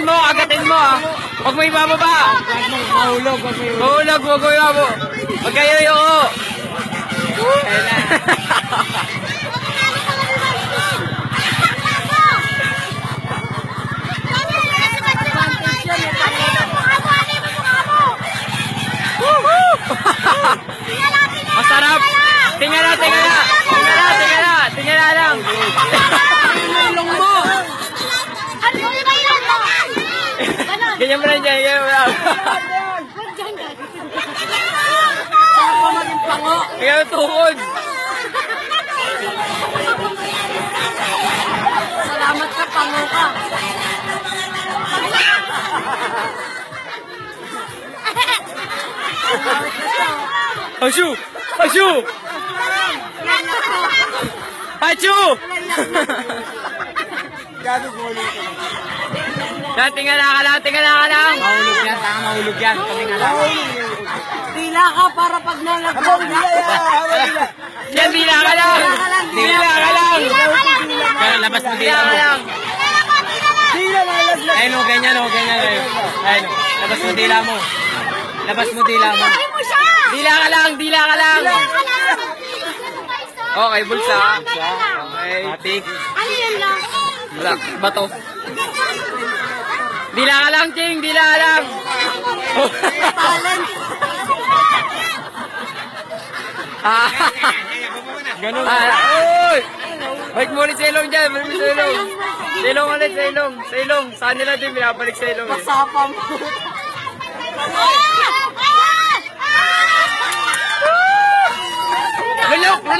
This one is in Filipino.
agatin mo, ah. Huwag mo ibababa. Mahulog. Mahulog, huwag mo ibababa. Huwag kayo yung Kaya na. Masarap. Tingnan lang. Ilong mo. Ganyan mo lang dyan. Ako maging pango. Tingnan mo tukod. Salamat ka, pango ka. Ashu! Tingnan ka lang. Mahulog yan. Kami nga lang. Tila ka para pag nalaglag na. Yan, bila ka lang. Kaya labas mo Bila ka lang. Ayun o, ganyan. Ayun o, labas mo dila mo. Dila ka lang. Okay, bulsa. Okay. Matik. Ano yan lang? Wala, bato. Dila ka lang, Ching. Dila ka lang. Talent. Ganun. Uy! Balik mo ulit sa ilong dyan. Sa ilong. Saan nila din binabalik sa ilong eh. Masapam. Lunok!